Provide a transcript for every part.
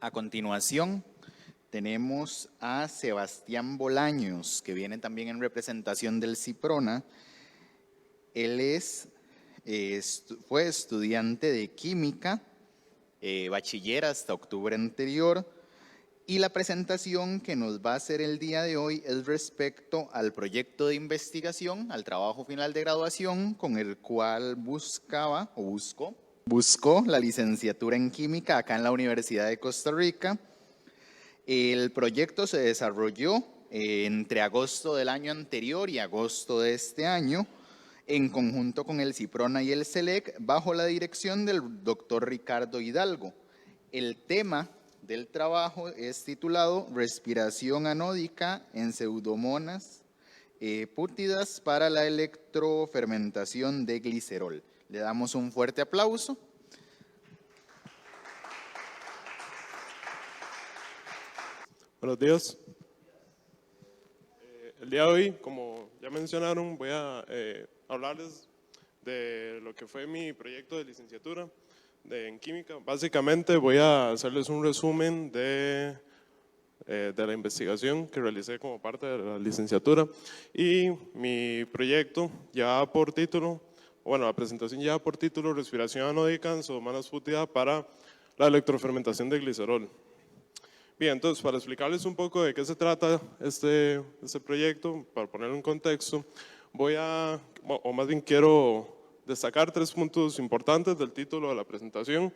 A continuación, tenemos a Sebastián Bolaños, que viene también en representación del CIPRONA. Él fue estudiante de química, bachiller hasta octubre anterior, y la presentación que nos va a hacer el día de hoy es respecto al proyecto de investigación, al trabajo final de graduación, con el cual buscó la licenciatura en química acá en la Universidad de Costa Rica. El proyecto se desarrolló entre agosto del año anterior y agosto de este año, en conjunto con el CIPRONA y el CELEC, bajo la dirección del doctor Ricardo Hidalgo. El tema del trabajo es titulado Respiración anódica en pseudomonas pútidas para la electrofermentación de glicerol. Le damos un fuerte aplauso. Buenos días. El día de hoy, como ya mencionaron, voy a hablarles de lo que fue mi proyecto de licenciatura en química. Básicamente voy a hacerles un resumen de la investigación que realicé como parte de la licenciatura, y mi proyecto ya por título, bueno, la presentación ya por título, Respiración anódica en pseudomonas pútidas para la electrofermentación de glicerol. Bien, entonces para explicarles un poco de qué se trata este proyecto, para ponerlo en contexto, o más bien quiero destacar 3 puntos importantes del título de la presentación.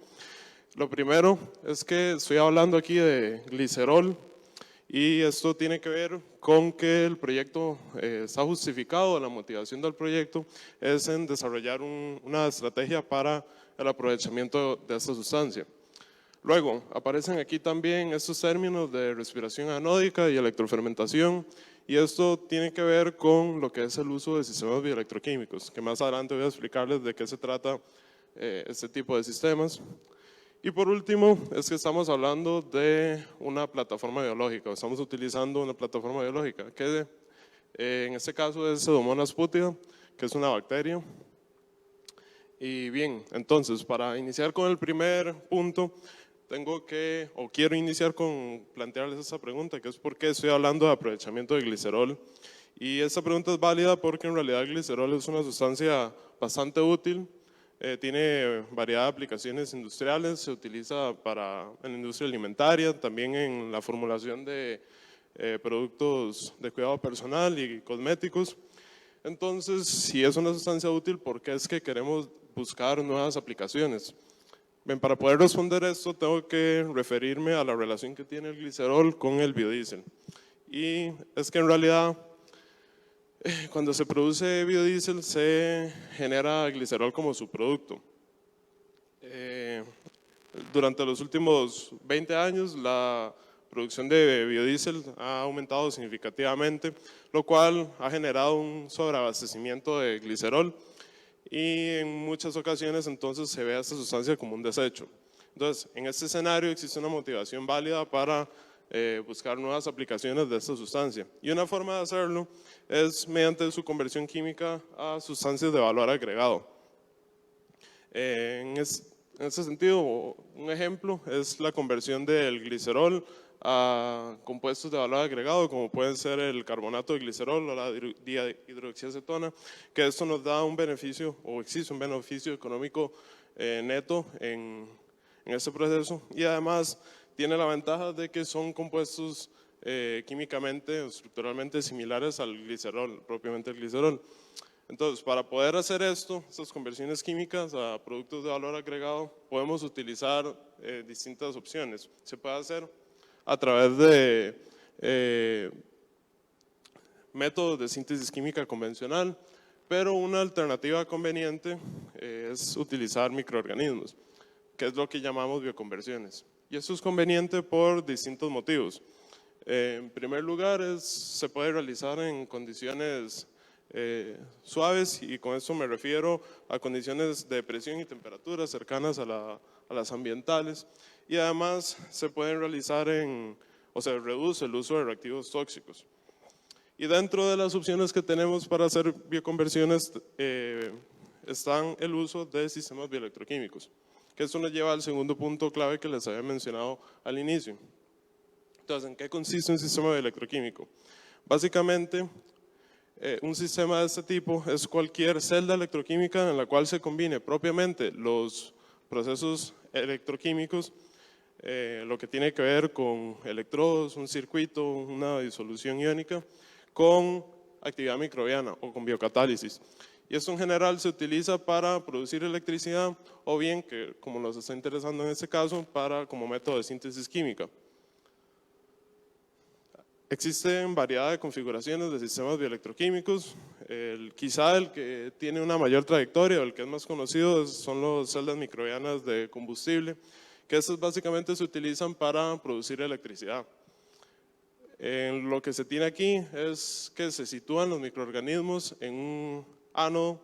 Lo primero es que estoy hablando aquí de glicerol, y esto tiene que ver con que el proyecto está justificado. La motivación del proyecto es en desarrollar una estrategia para el aprovechamiento de esta sustancia. Luego, aparecen aquí también estos términos de respiración anódica y electrofermentación, y esto tiene que ver con lo que es el uso de sistemas bioelectroquímicos, que más adelante voy a explicarles de qué se trata este tipo de sistemas. Y por último, es que estamos hablando de una plataforma biológica, estamos utilizando una plataforma biológica, que en este caso es Pseudomonas putida, que es una bacteria. Y bien, entonces, para iniciar con el primer punto, quiero iniciar con plantearles esta pregunta, que es ¿por qué estoy hablando de aprovechamiento de glicerol? Y esta pregunta es válida porque en realidad el glicerol es una sustancia bastante útil, tiene variedad de aplicaciones industriales, se utiliza en la industria alimentaria, también en la formulación de productos de cuidado personal y cosméticos. Entonces, si es una sustancia útil, ¿por qué es que queremos buscar nuevas aplicaciones? Bien, para poder responder esto tengo que referirme a la relación que tiene el glicerol con el biodiesel. Y es que en realidad cuando se produce biodiesel se genera glicerol como subproducto. Durante los últimos 20 años la producción de biodiesel ha aumentado significativamente, lo cual ha generado un sobreabastecimiento de glicerol, y en muchas ocasiones entonces se ve a esta sustancia como un desecho. Entonces, en este escenario existe una motivación válida para buscar nuevas aplicaciones de esta sustancia, y una forma de hacerlo es mediante su conversión química a sustancias de valor agregado. En ese sentido, un ejemplo es la conversión del glicerol a compuestos de valor agregado, como pueden ser el carbonato de glicerol o la dihidroxiacetona, que esto nos da un beneficio, o existe un beneficio económico neto en este proceso, y además tiene la ventaja de que son compuestos químicamente o estructuralmente similares al glicerol, propiamente el glicerol. Entonces, para poder hacer estas conversiones químicas a productos de valor agregado, podemos utilizar distintas opciones. Se puede hacer a través de métodos de síntesis química convencional, pero una alternativa conveniente es utilizar microorganismos, que es lo que llamamos bioconversiones. Y esto es conveniente por distintos motivos. En primer lugar, se puede realizar en condiciones suaves, y con esto me refiero a condiciones de presión y temperatura cercanas a las ambientales, y además se pueden realizar se reduce el uso de reactivos tóxicos. Y dentro de las opciones que tenemos para hacer bioconversiones están el uso de sistemas bioelectroquímicos. Que esto nos lleva al segundo punto clave que les había mencionado al inicio. Entonces, ¿en qué consiste un sistema electroquímico? Básicamente, un sistema de este tipo es cualquier celda electroquímica en la cual se combine propiamente los procesos electroquímicos, lo que tiene que ver con electrodos, un circuito, una disolución iónica, con actividad microbiana o con biocatálisis. Y esto en general se utiliza para producir electricidad o bien, que como nos está interesando en este caso, como método de síntesis química. Existen variedad de configuraciones de sistemas bioelectroquímicos. Quizá el que tiene una mayor trayectoria o el que es más conocido son las celdas microbianas de combustible, que estas básicamente se utilizan para producir electricidad. Lo que se tiene aquí es que se sitúan los microorganismos en un ánodo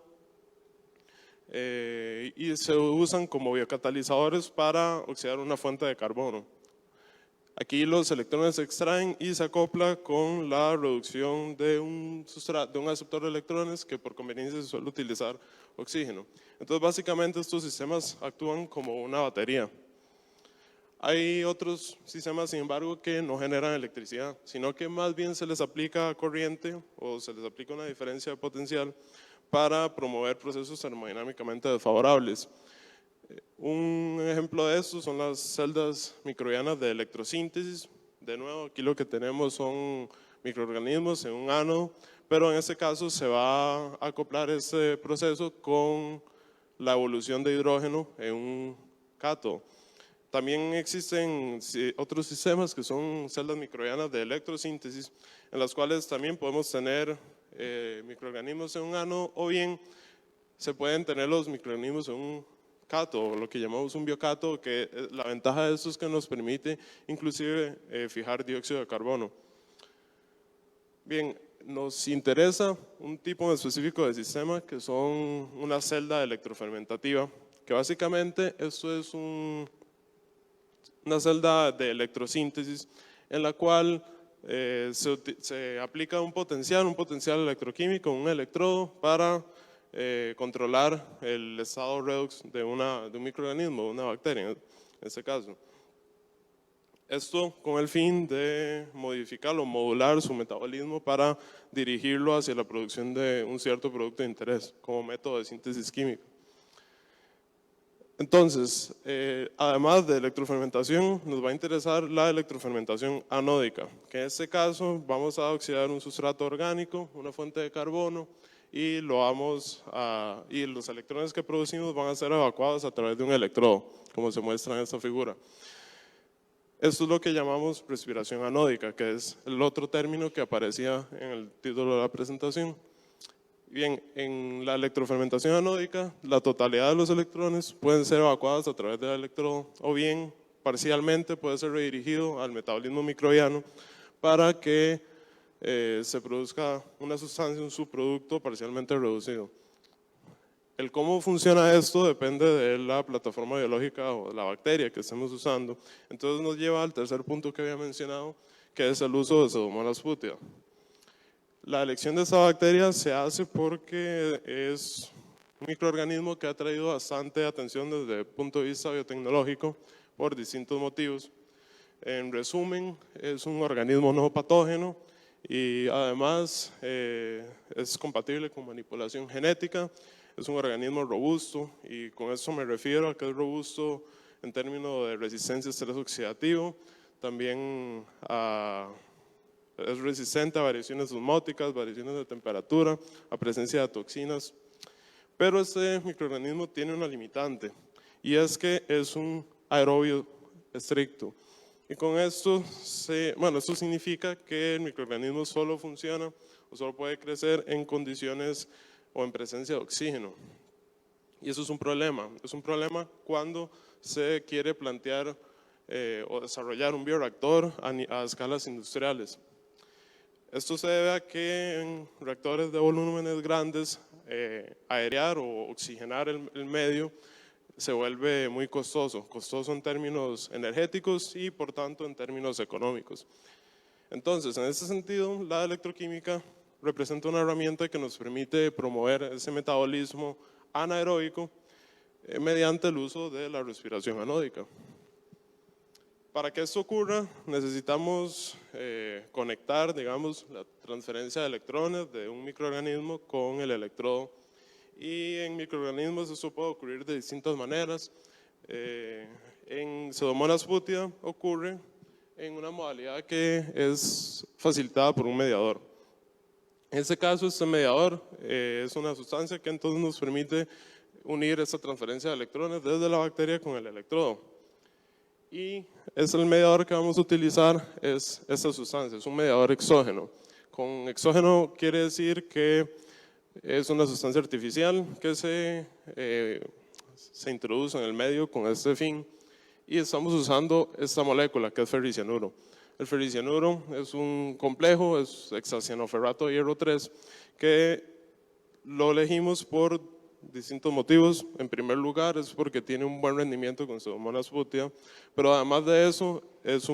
y se usan como biocatalizadores para oxidar una fuente de carbono. Aquí los electrones se extraen y se acopla con la reducción de un aceptor de electrones que por conveniencia se suele utilizar oxígeno. Entonces básicamente estos sistemas actúan como una batería. Hay otros sistemas, sin embargo, que no generan electricidad, sino que más bien se les aplica corriente o se les aplica una diferencia de potencial para promover procesos termodinámicamente desfavorables. Un ejemplo de esto son las celdas microbianas de electrosíntesis. De nuevo, aquí lo que tenemos son microorganismos en un ánodo, pero en este caso se va a acoplar este proceso con la evolución de hidrógeno en un cátodo. También existen otros sistemas que son celdas microbianas de electrosíntesis, en las cuales también podemos tener microorganismos en un ánodo, o bien se pueden tener los microorganismos en un cátodo, lo que llamamos un biocátodo, que la ventaja de esto es que nos permite inclusive fijar dióxido de carbono. Bien, nos interesa un tipo específico de sistema que son una celda electrofermentativa, que básicamente esto es una celda de electrosíntesis en la cual se aplica un potencial electroquímico, un electrodo para controlar el estado redox de un microorganismo, de una bacteria en este caso. Esto con el fin de modificarlo, modular su metabolismo para dirigirlo hacia la producción de un cierto producto de interés como método de síntesis química. Entonces, además de electrofermentación, nos va a interesar la electrofermentación anódica, que en este caso vamos a oxidar un sustrato orgánico, una fuente de carbono, y los electrones que producimos van a ser evacuados a través de un electrodo, como se muestra en esta figura. Esto es lo que llamamos respiración anódica, que es el otro término que aparecía en el título de la presentación. Bien, en la electrofermentación anódica, la totalidad de los electrones pueden ser evacuados a través del electrodo, o bien parcialmente puede ser redirigido al metabolismo microbiano para que se produzca una sustancia, un subproducto parcialmente reducido. El cómo funciona esto depende de la plataforma biológica o de la bacteria que estemos usando. Entonces nos lleva al tercer punto que había mencionado, que es el uso de Pseudomonas putida. La elección de esta bacteria se hace porque es un microorganismo que ha traído bastante atención desde el punto de vista biotecnológico por distintos motivos. En resumen, es un organismo no patógeno y además es compatible con manipulación genética. Es un organismo robusto y con eso me refiero a que es robusto en términos de resistencia a estrés oxidativo, también es resistente a variaciones osmóticas, variaciones de temperatura, a presencia de toxinas. Pero este microorganismo tiene una limitante y es que es un aerobio estricto. Y con esto, esto significa que el microorganismo solo funciona o solo puede crecer en condiciones o en presencia de oxígeno. Y eso es un problema cuando se quiere plantear o desarrollar un bioreactor a escalas industriales. Esto se debe a que en reactores de volúmenes grandes, aerear o oxigenar el medio se vuelve muy costoso en términos energéticos y por tanto en términos económicos. Entonces, en ese sentido, la electroquímica representa una herramienta que nos permite promover ese metabolismo anaeróbico mediante el uso de la respiración anódica. Para que esto ocurra, necesitamos conectar, digamos, la transferencia de electrones de un microorganismo con el electrodo. Y en microorganismos eso puede ocurrir de distintas maneras. En Pseudomonas putida ocurre en una modalidad que es facilitada por un mediador. En este caso, este mediador es una sustancia que entonces nos permite unir esta transferencia de electrones desde la bacteria con el electrodo. Y es el mediador que vamos a utilizar, es esta sustancia, es un mediador exógeno. Con exógeno quiere decir que es una sustancia artificial que se introduce en el medio con este fin, y estamos usando esta molécula que es ferricianuro. El ferricianuro es un complejo, es hexacianoferrato de hierro 3, que lo elegimos por distintos motivos. En primer lugar es porque tiene un buen rendimiento con Pseudomonas putida, pero además de eso es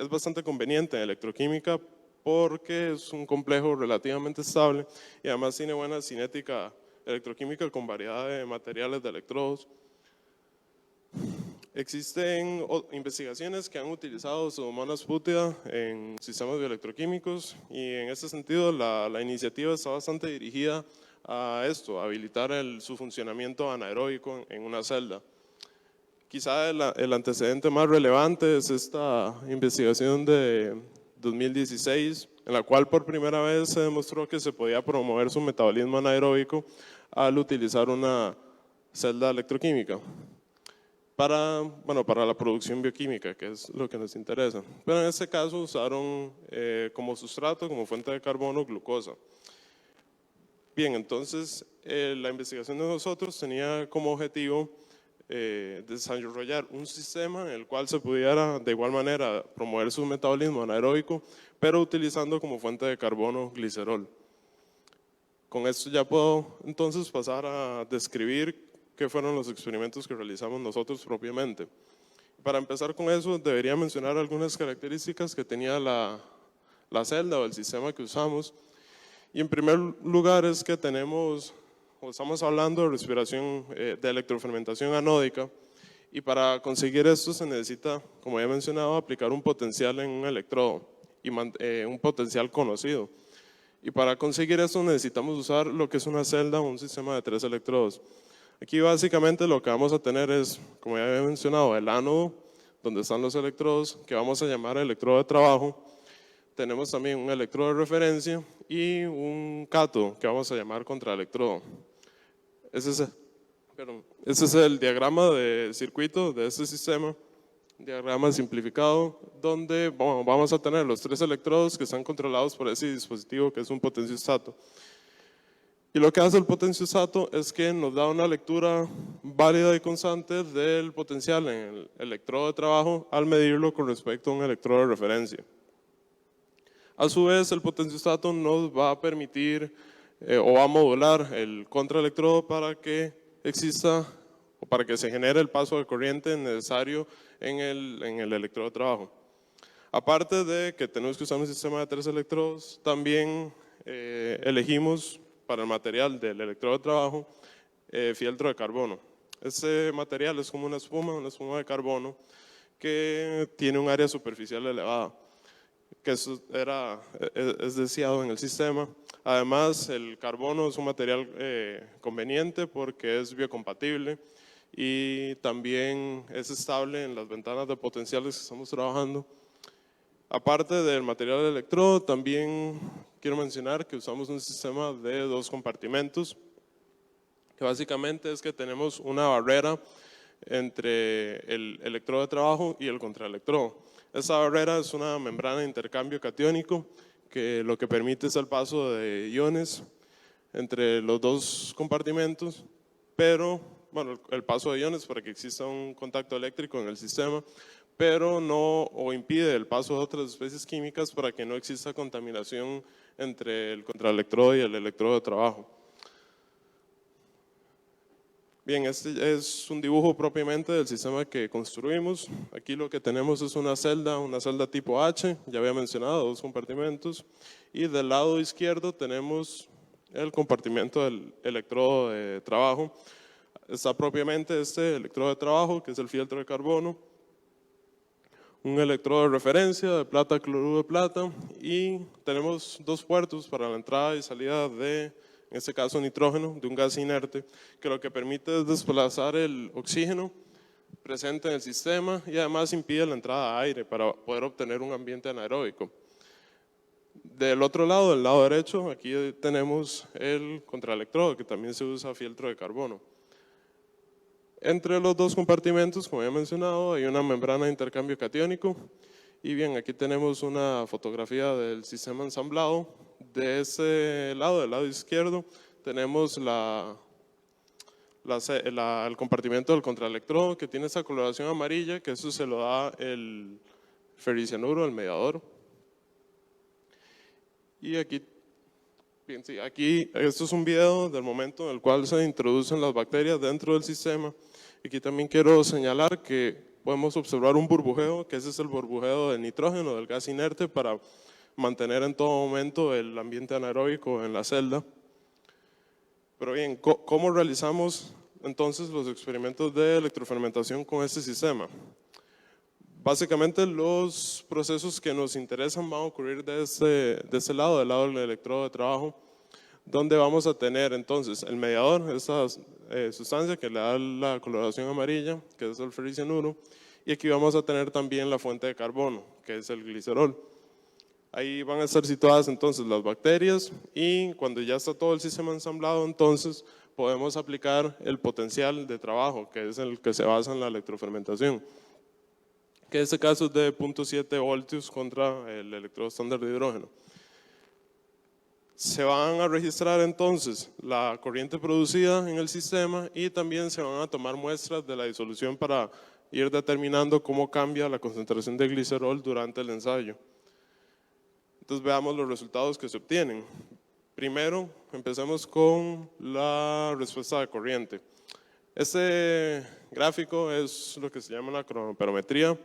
bastante conveniente en electroquímica porque es un complejo relativamente estable y además tiene buena cinética electroquímica con variedad de materiales de electrodos. Existen investigaciones que han utilizado Pseudomonas putida en sistemas bioelectroquímicos y en ese sentido la iniciativa está bastante dirigida a esto, a habilitar su funcionamiento anaeróbico en una celda. Quizá el antecedente más relevante es esta investigación de 2016, en la cual por primera vez se demostró que se podía promover su metabolismo anaeróbico al utilizar una celda electroquímica para la producción bioquímica, que es lo que nos interesa. Pero en este caso usaron como sustrato, como fuente de carbono, glucosa. Bien, entonces la investigación de nosotros tenía como objetivo desarrollar un sistema en el cual se pudiera de igual manera promover su metabolismo anaeróbico, pero utilizando como fuente de carbono glicerol. Con esto ya puedo entonces pasar a describir qué fueron los experimentos que realizamos nosotros propiamente. Para empezar con eso, debería mencionar algunas características que tenía la celda o el sistema que usamos. Y en primer lugar es que estamos hablando de respiración, de electrofermentación anódica, y para conseguir esto se necesita, como ya he mencionado, aplicar un potencial en un electrodo, y un potencial conocido. Y para conseguir esto necesitamos usar lo que es una celda o un sistema de 3 electrodos. Aquí básicamente lo que vamos a tener es, como ya había mencionado, el ánodo, donde están los electrodos, que vamos a llamar electrodo de trabajo. Tenemos también un electrodo de referencia y un cátodo, que vamos a llamar contraelectrodo. Ese es el diagrama de circuito de este sistema, diagrama simplificado, donde vamos a tener los 3 electrodos que están controlados por ese dispositivo que es un potenciostato. Y lo que hace el potenciostato es que nos da una lectura válida y constante del potencial en el electrodo de trabajo al medirlo con respecto a un electrodo de referencia. A su vez, el potenciostato nos va a permitir o va a modular el contraelectrodo para que exista o para que se genere el paso de corriente necesario en el electrodo de trabajo. Aparte de que tenemos que usar un sistema de 3 electrodos, también elegimos para el material del electrodo de trabajo fieltro de carbono. Este material es como una espuma de carbono que tiene un área superficial elevada, que es deseado en el sistema. Además, el carbono es un material conveniente porque es biocompatible y también es estable en las ventanas de potenciales que estamos trabajando. Aparte del material del electrodo, también quiero mencionar que usamos un sistema de 2 compartimentos, que básicamente es que tenemos una barrera entre el electrodo de trabajo y el contraelectrodo. Esa barrera es una membrana de intercambio catiónico que lo que permite es el paso de iones entre los 2 compartimentos, pero el paso de iones para que exista un contacto eléctrico en el sistema, pero no impide el paso de otras especies químicas para que no exista contaminación entre el contraelectrodo y el electrodo de trabajo. Bien, este es un dibujo propiamente del sistema que construimos. Aquí lo que tenemos es una celda tipo H, ya había mencionado, 2 compartimentos, y del lado izquierdo tenemos el compartimento del electrodo de trabajo. está propiamente este electrodo de trabajo, que es el fieltro de carbono, un electrodo de referencia de plata, cloruro de plata, y tenemos dos puertos para la entrada y salida de, en este caso, nitrógeno, de un gas inerte, que lo que permite es desplazar el oxígeno presente en el sistema y además impide la entrada de aire para poder obtener un ambiente anaeróbico. Del otro lado, del lado derecho, aquí tenemos el contraelectrodo, que también se usa fieltro de carbono. Entre los dos compartimentos, como ya he mencionado, hay una membrana de intercambio catiónico. Y bien, aquí tenemos una fotografía del sistema ensamblado. De ese lado, del lado izquierdo, tenemos el compartimento del contraelectrodo, que tiene esa coloración amarilla, que eso se lo da el ferricianuro, el mediador. Y aquí, bien, sí, aquí esto es un video del momento en el cual se introducen las bacterias dentro del sistema. Aquí también quiero señalar que podemos observar un burbujeo, que ese es el burbujeo del nitrógeno, del gas inerte, para mantener en todo momento el ambiente anaeróbico en la celda. Pero bien, ¿cómo realizamos entonces los experimentos de electrofermentación con este sistema? Básicamente los procesos que nos interesan van a ocurrir de ese lado, del lado del electrodo de trabajo, donde vamos a tener entonces el mediador, esa sustancia que le da la coloración amarilla, que es el ferricianuro, y aquí vamos a tener también la fuente de carbono, que es el glicerol. Ahí van a estar situadas entonces las bacterias y cuando ya está todo el sistema ensamblado, entonces podemos aplicar el potencial de trabajo, que es el que se basa en la electrofermentación, que en este caso es de 0.7 voltios contra el electrodo estándar de hidrógeno. Se van a registrar entonces la corriente producida en el sistema y también se van a tomar muestras de la disolución para ir determinando cómo cambia la concentración de glicerol durante el ensayo. Entonces veamos los resultados que se obtienen. Primero, empecemos con la respuesta de corriente. Este gráfico es lo que se llama la cronoperometría.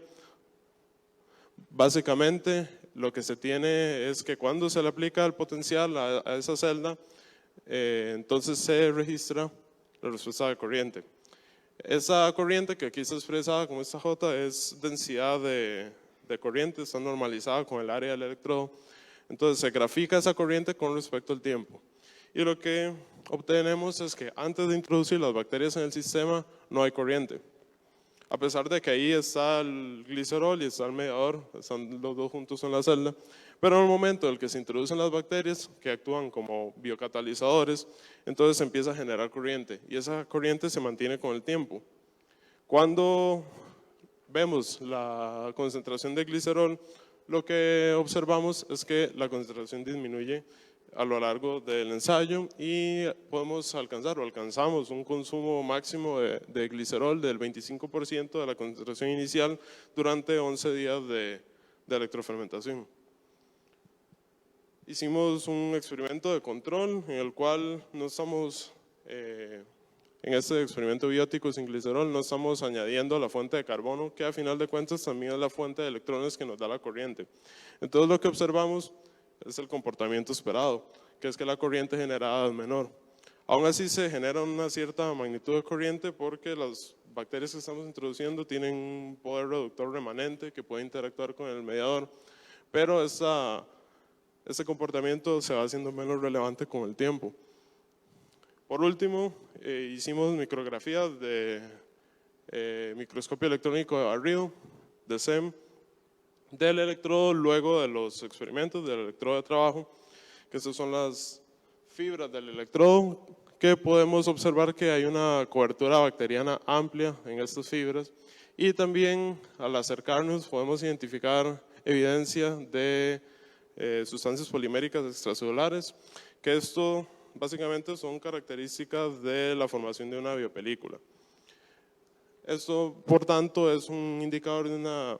Básicamente, lo que se tiene es que cuando se le aplica el potencial a esa celda, entonces se registra la respuesta de corriente. Esa corriente, que aquí está expresada como esta J, es densidad de corriente, está normalizada con el área del electrodo. Entonces se grafica esa corriente con respecto al tiempo. Y lo que obtenemos es que antes de introducir las bacterias en el sistema no hay corriente. A pesar de que ahí está el glicerol y está el mediador, están los dos juntos en la celda, pero en el momento en el que se introducen las bacterias, que actúan como biocatalizadores, entonces se empieza a generar corriente y esa corriente se mantiene con el tiempo. Cuando vemos la concentración de glicerol, lo que observamos es que la concentración disminuye a lo largo del ensayo y podemos alcanzar o alcanzamos un consumo máximo de glicerol del 25% de la concentración inicial durante 11 días de electrofermentación. Hicimos un experimento de control en el cual no estamos, en este experimento biótico sin glicerol, no estamos añadiendo la fuente de carbono, que a final de cuentas también es la fuente de electrones que nos da la corriente. Entonces lo que observamos es el comportamiento esperado, que es que la corriente generada es menor. Aún así se genera una cierta magnitud de corriente porque las bacterias que estamos introduciendo tienen un poder reductor remanente que puede interactuar con el mediador, pero ese comportamiento se va haciendo menos relevante con el tiempo. Por último, hicimos micrografías de microscopio electrónico de barrido, de SEM, del electrodo luego de los experimentos del electrodo de trabajo, que estas son las fibras del electrodo, que podemos observar que hay una cobertura bacteriana amplia en estas fibras y también al acercarnos podemos identificar evidencia de sustancias poliméricas extracelulares, que esto básicamente son características de la formación de una biopelícula. Esto, por tanto, es un indicador de una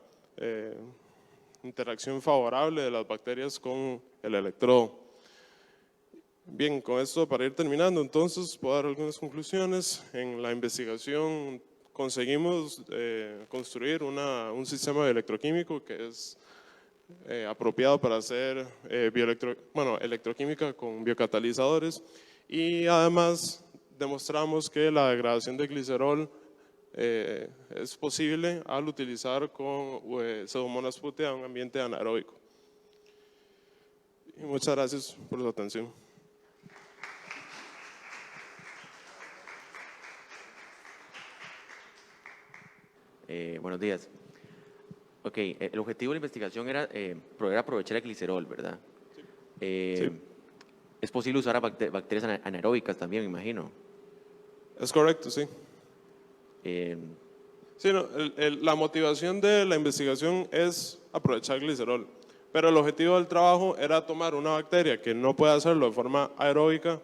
interacción favorable de las bacterias con el electrodo. Bien, con esto para ir terminando, entonces puedo dar algunas conclusiones. En la investigación conseguimos construir un sistema electroquímico que es apropiado para hacer electroquímica con biocatalizadores y además demostramos que la degradación de glicerol es posible al utilizar con Pseudomonas putea un ambiente anaeróbico. Y muchas gracias por su atención. Buenos días. Ok, el objetivo de la investigación era poder aprovechar el glicerol, ¿verdad? Sí. Es posible usar a bacterias anaeróbicas también, me imagino. Es correcto, sí. Eh, Sí, no, la motivación de la investigación es aprovechar glicerol, pero el objetivo del trabajo era tomar una bacteria que no puede hacerlo de forma anaeróbica,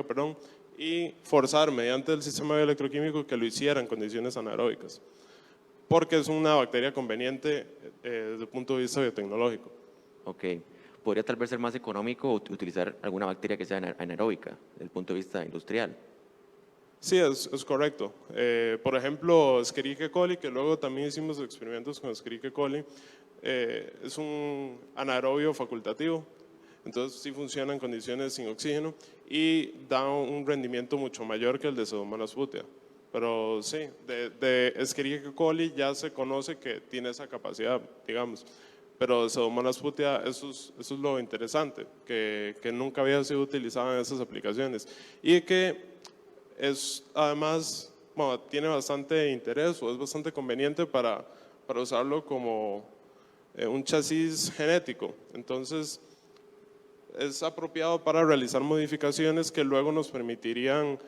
perdón, y forzar mediante el sistema bioelectroquímico que lo hiciera en condiciones anaeróbicas, porque es una bacteria conveniente desde el punto de vista biotecnológico. ok. ¿Podría tal vez ser más económico utilizar alguna bacteria que sea anaeróbica desde el punto de vista industrial? Sí, es correcto. Por ejemplo, Escherichia coli, que luego también hicimos experimentos con Escherichia coli, es un anaerobio facultativo, entonces sí funciona en condiciones sin oxígeno y da un rendimiento mucho mayor que el de Pseudomonas putea. Pero sí, de Escherichia coli ya se conoce que tiene esa capacidad, digamos. Pero Pseudomonas putea, eso es lo interesante, que nunca había sido utilizada en esas aplicaciones. Y que es además, bueno, tiene bastante interés o es bastante conveniente para usarlo como un chasis genético. Entonces, es apropiado para realizar modificaciones que luego nos permitirían,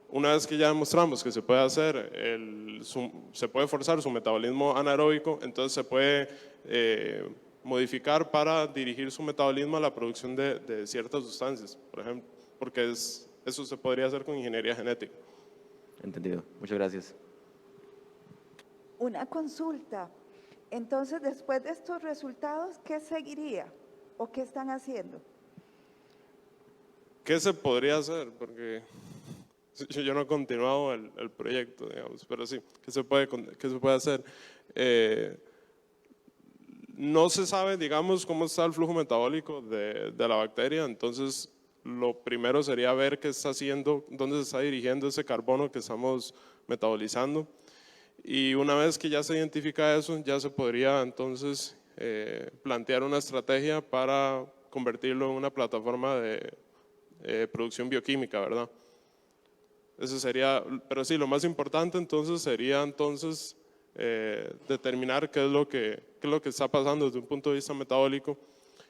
una vez que ya demostramos que se puede hacer, se puede forzar su metabolismo anaeróbico, entonces se puede modificar para dirigir su metabolismo a la producción de ciertas sustancias, por ejemplo, porque eso se podría hacer con ingeniería genética. Entendido. Muchas gracias. Una consulta. Entonces, después de estos resultados, ¿qué seguiría o qué están haciendo? ¿Qué se podría hacer? Porque yo no he continuado el proyecto, digamos, pero sí, ¿qué se puede hacer? No se sabe, digamos, cómo está el flujo metabólico de la bacteria, entonces lo primero sería ver qué está haciendo, dónde se está dirigiendo ese carbono que estamos metabolizando. Y una vez que ya se identifica eso, ya se podría entonces plantear una estrategia para convertirlo en una plataforma de producción bioquímica, ¿verdad? Eso sería, pero sí, lo más importante entonces sería entonces determinar qué es lo que está pasando desde un punto de vista metabólico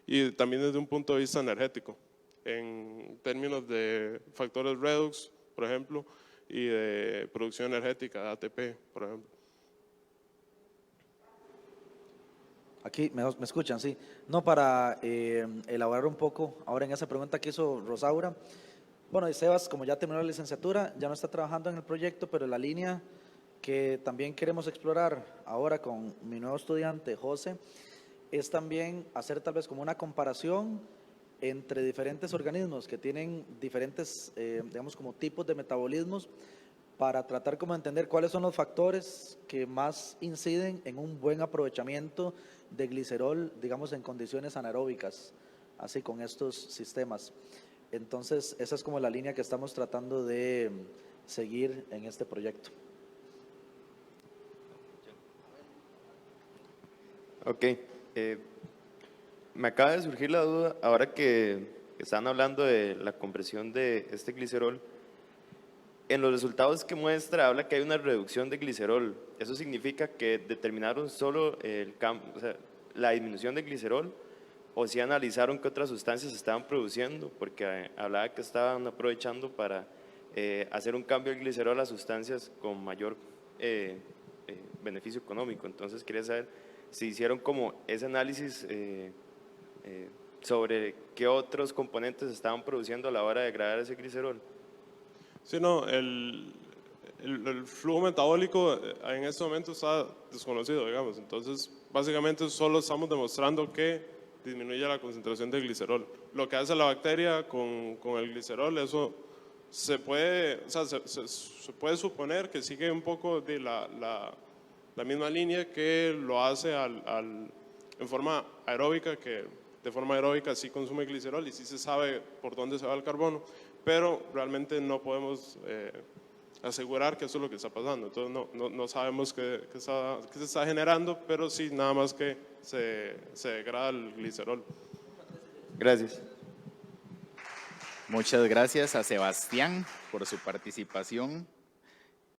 y también desde un punto de vista energético, en términos de factores redox, por ejemplo, y de producción energética, de ATP, por ejemplo. Aquí me escuchan, sí. No, para elaborar un poco ahora en esa pregunta que hizo Rosaura. Bueno, y Sebas, como ya terminó la licenciatura, ya no está trabajando en el proyecto, pero la línea que también queremos explorar ahora con mi nuevo estudiante, José, es también hacer tal vez como una comparación entre diferentes organismos que tienen diferentes, digamos, como tipos de metabolismos, para tratar como de entender cuáles son los factores que más inciden en un buen aprovechamiento de glicerol, digamos, en condiciones anaeróbicas, así con estos sistemas. Entonces, esa es como la línea que estamos tratando de seguir en este proyecto. Ok, me acaba de surgir la duda, ahora que están hablando de la compresión de este glicerol, en los resultados que muestra habla que hay una reducción de glicerol. ¿Eso significa que determinaron solo o sea, la disminución de glicerol o si analizaron qué otras sustancias estaban produciendo? Porque hablaba que estaban aprovechando para hacer un cambio del glicerol a sustancias con mayor beneficio económico. Entonces quería saber si hicieron como ese análisis sobre qué otros componentes estaban produciendo a la hora de degradar ese glicerol. Sí, no, el flujo metabólico en este momento está desconocido, digamos. Entonces, básicamente solo estamos demostrando que disminuye la concentración de glicerol. Lo que hace la bacteria con el glicerol, eso se puede, o sea, se puede suponer que sigue un poco de la misma línea que lo hace en forma aeróbica, que de forma aeróbica sí consume glicerol y sí se sabe por dónde se va el carbono, pero realmente no podemos asegurar que eso es lo que está pasando. Entonces no sabemos qué se está generando, pero sí nada más que se degrada el glicerol. Gracias. Muchas gracias a Sebastián por su participación.